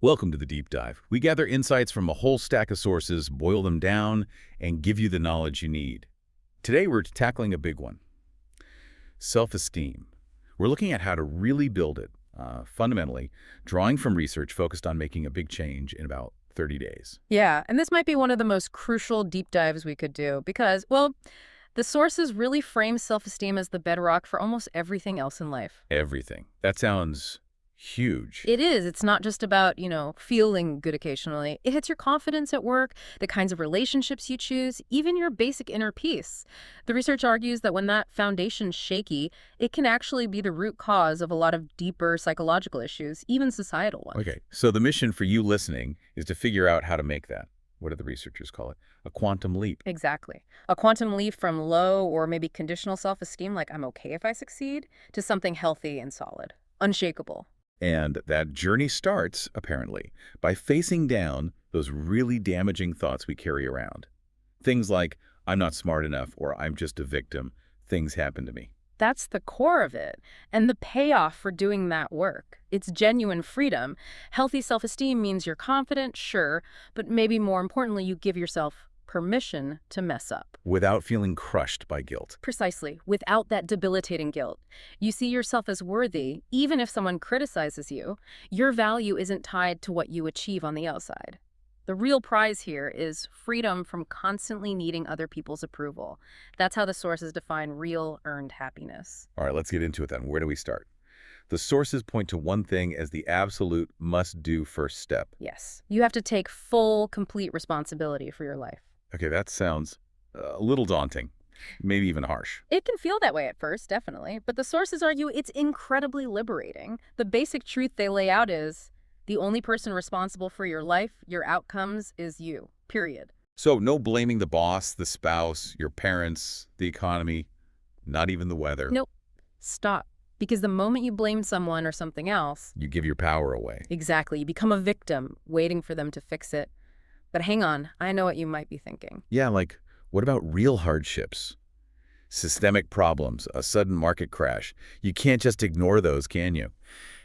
Welcome to the Deep Dive. We gather insights from a whole stack of sources, boil them down, and give you the knowledge you need. Today we're tackling a big one. Self-esteem. We're looking at how to really build it, fundamentally, drawing from research focused on making a big change in about 30 days. Yeah, and this might be one of the most crucial deep dives we could do because, well, the sources really frame self-esteem as the bedrock for almost everything else in life. Everything. That sounds huge. It is. It's not just about, feeling good occasionally. It hits your confidence at work, the kinds of relationships you choose, even your basic inner peace. The research argues that when that foundation's shaky, it can actually be the root cause of a lot of deeper psychological issues, even societal ones. Okay, so the mission for you listening is to figure out how to make that, what do the researchers call it, a quantum leap. Exactly. A quantum leap from low or maybe conditional self-esteem, like I'm okay if I succeed, to something healthy and solid, unshakable. And that journey starts, apparently, by facing down those really damaging thoughts we carry around. Things like, I'm not smart enough, or I'm just a victim. Things happen to me. That's the core of it. And the payoff for doing that work. It's genuine freedom. Healthy self-esteem means you're confident, sure, but maybe more importantly, you give yourself permission to mess up. Without feeling crushed by guilt. Precisely, without that debilitating guilt. You see yourself as worthy, even if someone criticizes you. Your value isn't tied to what you achieve on the outside. The real prize here is freedom from constantly needing other people's approval. That's how the sources define real earned happiness. All right, let's get into it then. Where do we start? The sources point to one thing as the absolute must-do first step. Yes, you have to take full, complete responsibility for your life. Okay, that sounds a little daunting, maybe even harsh. It can feel that way at first, definitely, but the sources argue it's incredibly liberating. The basic truth they lay out is the only person responsible for your life, your outcomes, is you, period. So no blaming the boss, the spouse, your parents, the economy, not even the weather. Nope. Stop. Because the moment you blame someone or something else, you give your power away. Exactly. You become a victim, waiting for them to fix it. But hang on, I know what you might be thinking. Yeah, like, what about real hardships? Systemic problems, a sudden market crash. You can't just ignore those, can you?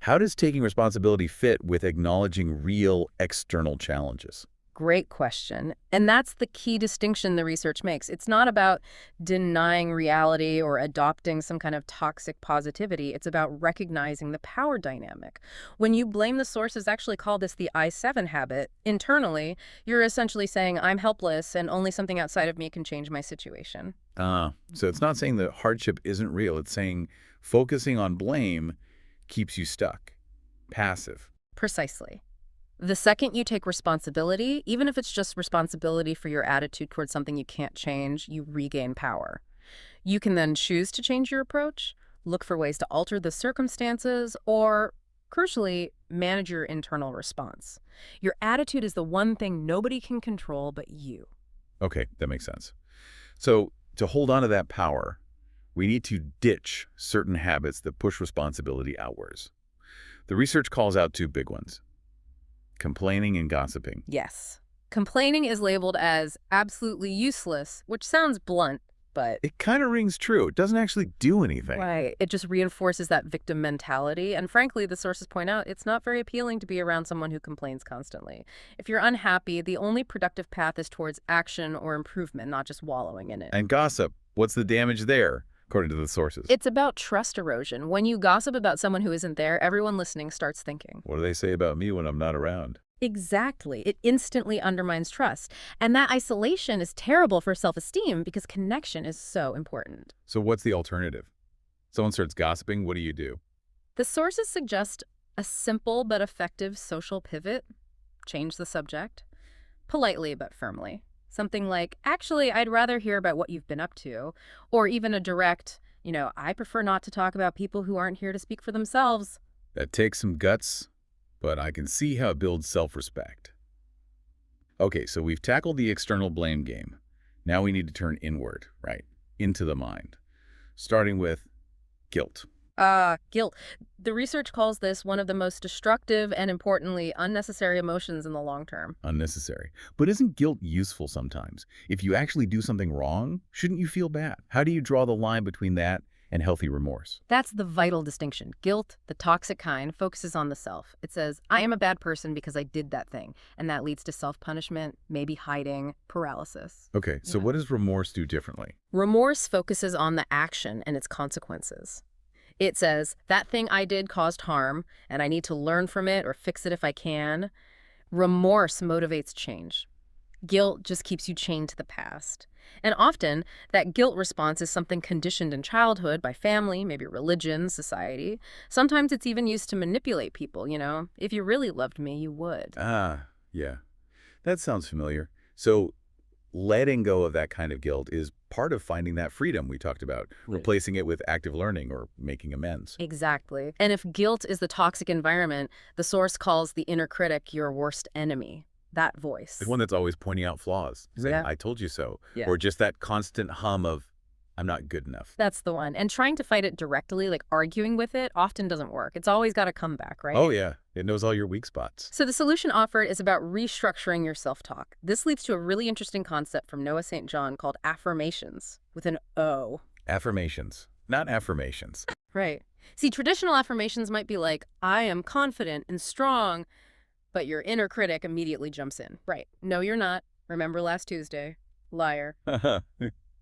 How does taking responsibility fit with acknowledging real external challenges? Great question. And that's the key distinction the research makes. It's not about denying reality or adopting some kind of toxic positivity. It's about recognizing the power dynamic. When you blame, the sources actually call this the I-7 habit. Internally, you're essentially saying, I'm helpless and only something outside of me can change my situation. So it's not saying that hardship isn't real. It's saying focusing on blame keeps you stuck, passive. Precisely. The second you take responsibility, even if it's just responsibility for your attitude towards something you can't change, you regain power. You can then choose to change your approach, look for ways to alter the circumstances, or, crucially, manage your internal response. Your attitude is the one thing nobody can control but you. Okay, that makes sense. So to hold on to that power, we need to ditch certain habits that push responsibility outwards. The research calls out two big ones. Complaining and gossiping. Yes. Complaining is labeled as absolutely useless, which sounds blunt, but it kind of rings true. It doesn't actually do anything. Right. It just reinforces that victim mentality. And frankly, the sources point out it's not very appealing to be around someone who complains constantly. If you're unhappy, the only productive path is towards action or improvement, not just wallowing in it. And gossip, what's the damage there, according to the sources? It's about trust erosion. When you gossip about someone who isn't there, everyone listening starts thinking, what do they say about me when I'm not around? Exactly. It instantly undermines trust. And that isolation is terrible for self-esteem because connection is so important. So what's the alternative? Someone starts gossiping, what do you do? The sources suggest a simple but effective social pivot. Change the subject. Politely but firmly. Something like, actually, I'd rather hear about what you've been up to. Or even a direct, I prefer not to talk about people who aren't here to speak for themselves. That takes some guts, but I can see how it builds self-respect. Okay, so we've tackled the external blame game. Now we need to turn inward, right? Into the mind. Starting with guilt. Guilt. The research calls this one of the most destructive and, importantly, unnecessary emotions in the long term. Unnecessary. But isn't guilt useful sometimes? If you actually do something wrong, shouldn't you feel bad? How do you draw the line between that and healthy remorse. That's the vital distinction. Guilt, the toxic kind, focuses on the self. It says, I am a bad person because I did that thing. And that leads to self-punishment, maybe hiding, paralysis. Okay, so what does remorse do differently? Remorse focuses on the action and its consequences. It says, that thing I did caused harm, and I need to learn from it or fix it if I can. Remorse motivates change. Guilt just keeps you chained to the past. And often, that guilt response is something conditioned in childhood by family, maybe religion, society. Sometimes it's even used to manipulate people, you know. If you really loved me, you would. Ah, yeah. That sounds familiar. So letting go of that kind of guilt is part of finding that freedom we talked about, replacing it with active learning or making amends. Exactly. And if guilt is the toxic environment, the source calls the inner critic your worst enemy. That voice. The one that's always pointing out flaws, saying, Yeah. I told you so. Yeah. Or just that constant hum of, I'm not good enough. That's the one. And trying to fight it directly, like arguing with it, often doesn't work. It's always got to come back, right? Oh, yeah. It knows all your weak spots. So the solution offered is about restructuring your self-talk. This leads to a really interesting concept from Noah St. John called affirmations, with an O. Affirmations, not affirmations. Right. See, traditional affirmations might be like, I am confident and strong, but your inner critic immediately jumps in. Right. No, you're not. Remember last Tuesday. Liar.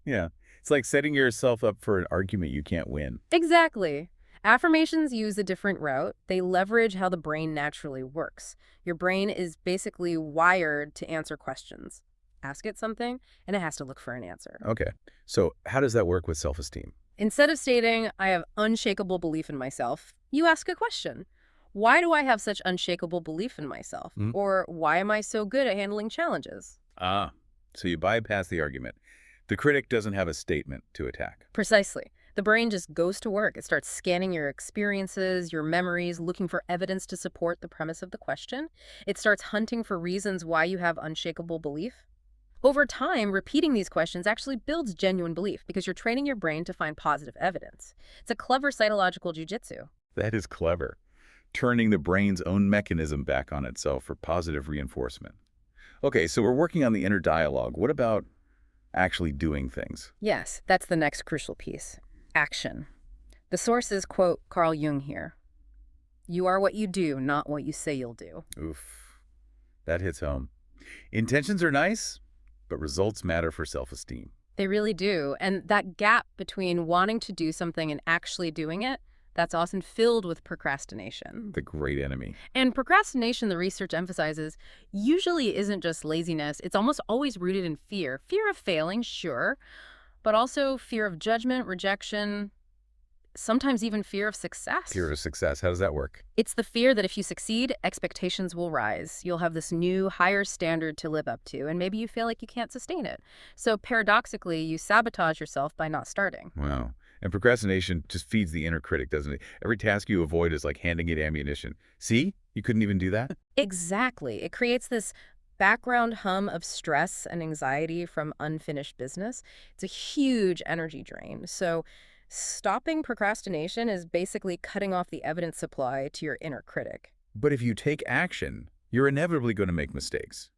Yeah. It's like setting yourself up for an argument you can't win. Exactly. Affirmations use a different route. They leverage how the brain naturally works. Your brain is basically wired to answer questions. Ask it something, and it has to look for an answer. Okay. So how does that work with self-esteem? Instead of stating, I have unshakable belief in myself, you ask a question. Why do I have such unshakable belief in myself? Or why am I so good at handling challenges? Ah, so you bypass the argument. The critic doesn't have a statement to attack. Precisely. The brain just goes to work. It starts scanning your experiences, your memories, looking for evidence to support the premise of the question. It starts hunting for reasons why you have unshakable belief. Over time, repeating these questions actually builds genuine belief because you're training your brain to find positive evidence. It's a clever cytological jujitsu. That is clever. Turning the brain's own mechanism back on itself for positive reinforcement. Okay, so we're working on the inner dialogue. What about actually doing things? Yes, that's the next crucial piece. Action. The sources quote Carl Jung here. You are what you do, not what you say you'll do. Oof, that hits home. Intentions are nice, but results matter for self-esteem. They really do. And that gap between wanting to do something and actually doing it, that's often filled with procrastination. The great enemy. And procrastination, the research emphasizes, usually isn't just laziness. It's almost always rooted in fear. Fear of failing, sure, but also fear of judgment, rejection, sometimes even fear of success. Fear of success. How does that work? It's the fear that if you succeed, expectations will rise. You'll have this new, higher standard to live up to, and maybe you feel like you can't sustain it. So paradoxically, you sabotage yourself by not starting. Wow. And procrastination just feeds the inner critic, doesn't it? Every task you avoid is like handing it ammunition. See? You couldn't even do that? Exactly. It creates this background hum of stress and anxiety from unfinished business. It's a huge energy drain. So stopping procrastination is basically cutting off the evidence supply to your inner critic. But if you take action, you're inevitably going to make mistakes.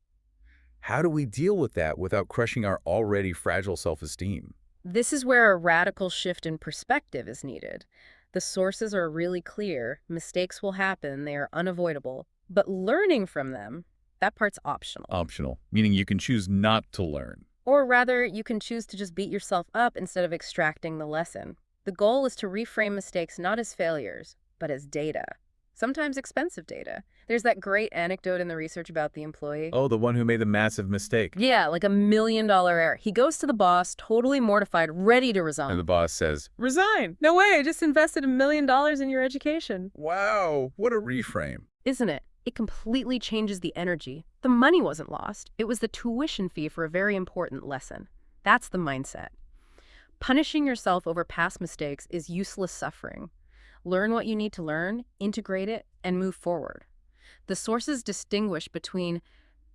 How do we deal with that without crushing our already fragile self-esteem? This is where a radical shift in perspective is needed. The sources are really clear. Mistakes will happen. They are unavoidable. But learning from them, that part's optional. Optional, meaning you can choose not to learn. Or rather, you can choose to just beat yourself up instead of extracting the lesson. The goal is to reframe mistakes not as failures, but as data. Sometimes expensive data. There's that great anecdote in the research about the employee. Oh, the one who made the massive mistake. Yeah, like $1 million error. He goes to the boss, totally mortified, ready to resign. And the boss says, Resign? No way, I just invested $1 million in your education. wow, what a reframe. Isn't it? It completely changes the energy. The money wasn't lost. It was the tuition fee for a very important lesson. That's the mindset. Punishing yourself over past mistakes is useless suffering. Learn what you need to learn, integrate it, and move forward. The sources distinguish between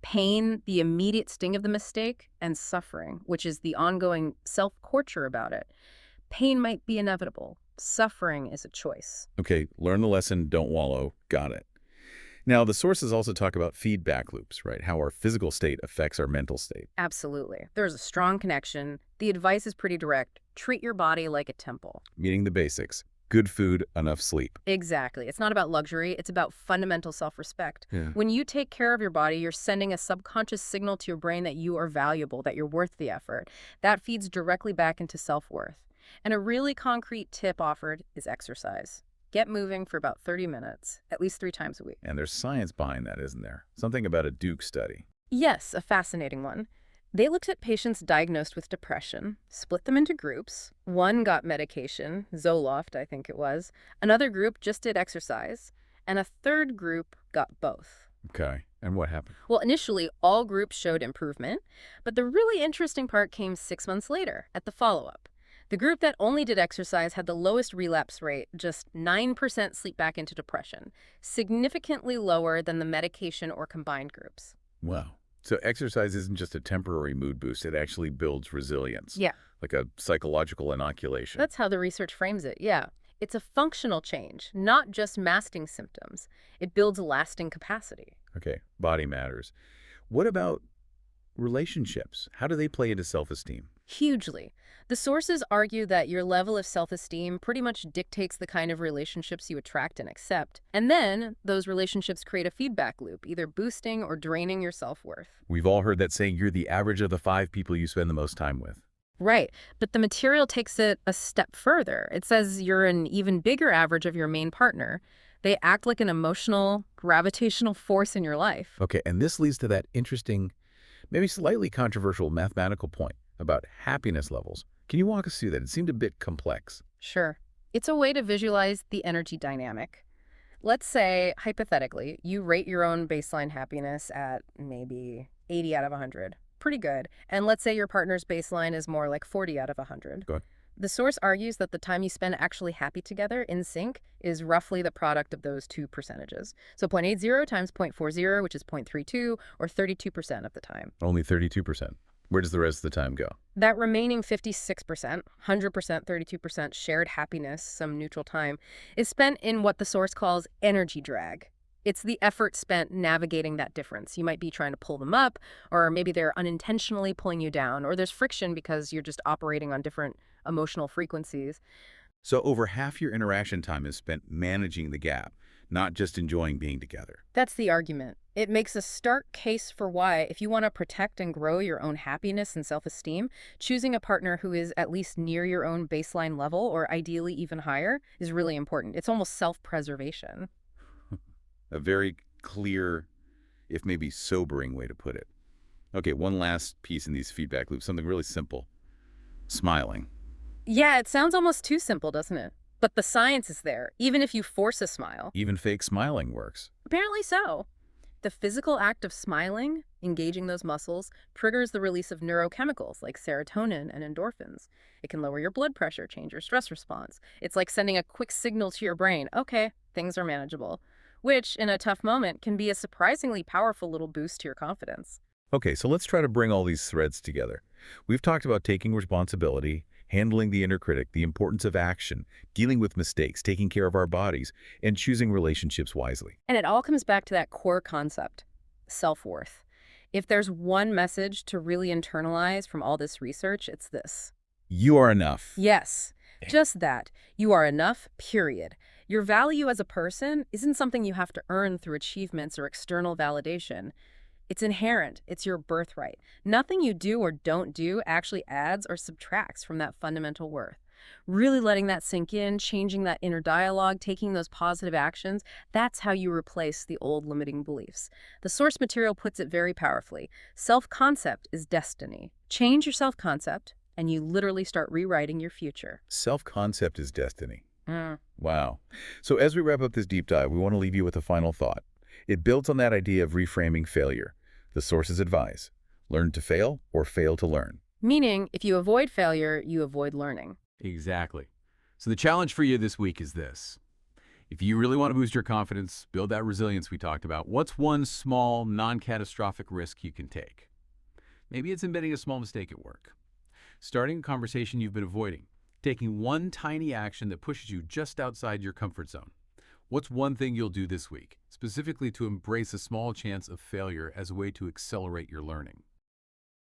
pain, the immediate sting of the mistake, and suffering, which is the ongoing self-torture about it. Pain might be inevitable. Suffering is a choice. Okay, learn the lesson, don't wallow. Got it. Now, the sources also talk about feedback loops, right? How our physical state affects our mental state. Absolutely. There's a strong connection. The advice is pretty direct. Treat your body like a temple. Meaning the basics. Good food, enough sleep. Exactly. It's not about luxury. It's about fundamental self-respect. Yeah. When you take care of your body, you're sending a subconscious signal to your brain that you are valuable, that you're worth the effort. That feeds directly back into self-worth. And a really concrete tip offered is exercise. Get moving for about 30 minutes, at least 3 times a week. And there's science behind that, isn't there? Something about a Duke study. Yes, a fascinating one. They looked at patients diagnosed with depression, split them into groups. One got medication, Zoloft, I think it was. Another group just did exercise. And a third group got both. Okay. And what happened? Well, initially, all groups showed improvement. But the really interesting part came 6 months later, at the follow-up. The group that only did exercise had the lowest relapse rate, just 9% slip back into depression, significantly lower than the medication or combined groups. Wow. So exercise isn't just a temporary mood boost. It actually builds resilience. Yeah. Like a psychological inoculation. That's how the research frames it, yeah. It's a functional change, not just masking symptoms. It builds lasting capacity. Okay. Body matters. What about relationships? How do they play into self-esteem? Hugely. The sources argue that your level of self-esteem pretty much dictates the kind of relationships you attract and accept. And then those relationships create a feedback loop, either boosting or draining your self-worth. We've all heard that saying, you're the average of the 5 people you spend the most time with. Right. But the material takes it a step further. It says you're an even bigger average of your main partner. They act like an emotional, gravitational force in your life. Okay, and this leads to that interesting, maybe slightly controversial mathematical point about happiness levels. Can you walk us through that? It seemed a bit complex. Sure. It's a way to visualize the energy dynamic. Let's say, hypothetically, you rate your own baseline happiness at maybe 80 out of 100. Pretty good. And let's say your partner's baseline is more like 40 out of 100. Go ahead. The source argues that the time you spend actually happy together in sync is roughly the product of those two percentages. So 0.80 times 0.40, which is 0.32, or 32% of the time. Only 32%. Where does the rest of the time go? That remaining 56%, 100%, 32% shared happiness, some neutral time, is spent in what the source calls energy drag. It's the effort spent navigating that difference. You might be trying to pull them up, or maybe they're unintentionally pulling you down, or there's friction because you're just operating on different emotional frequencies. So over half your interaction time is spent managing the gap, not just enjoying being together. That's the argument. It makes a stark case for why, if you want to protect and grow your own happiness and self-esteem, choosing a partner who is at least near your own baseline level, or ideally even higher, is really important. It's almost self-preservation. A very clear, if maybe sobering way to put it. Okay, one last piece in these feedback loops, something really simple. Smiling. Yeah, it sounds almost too simple, doesn't it? But the science is there, even if you force a smile. Even fake smiling works. Apparently so. The physical act of smiling, engaging those muscles, triggers the release of neurochemicals like serotonin and endorphins. It can lower your blood pressure, change your stress response. It's like sending a quick signal to your brain, okay, things are manageable, which, in a tough moment, can be a surprisingly powerful little boost to your confidence. Okay, so let's try to bring all these threads together. We've talked about taking responsibility, handling the inner critic, the importance of action, dealing with mistakes, taking care of our bodies, and choosing relationships wisely. And it all comes back to that core concept, self-worth. If there's one message to really internalize from all this research, it's this. You are enough. Yes, just that. You are enough, period. Your value as a person isn't something you have to earn through achievements or external validation. It's inherent. It's your birthright. Nothing you do or don't do actually adds or subtracts from that fundamental worth. Really letting that sink in, changing that inner dialogue, taking those positive actions, that's how you replace the old limiting beliefs. The source material puts it very powerfully. Self-concept is destiny. Change your self-concept, and you literally start rewriting your future. Self-concept is destiny. Wow. So as we wrap up this deep dive, we want to leave you with a final thought. It builds on that idea of reframing failure. The sources advise, learn to fail or fail to learn. Meaning, if you avoid failure, you avoid learning. Exactly. So the challenge for you this week is this. If you really want to boost your confidence, build that resilience we talked about, what's one small, non-catastrophic risk you can take? Maybe it's admitting a small mistake at work. Starting a conversation you've been avoiding. Taking one tiny action that pushes you just outside your comfort zone. What's one thing you'll do this week, specifically to embrace a small chance of failure as a way to accelerate your learning?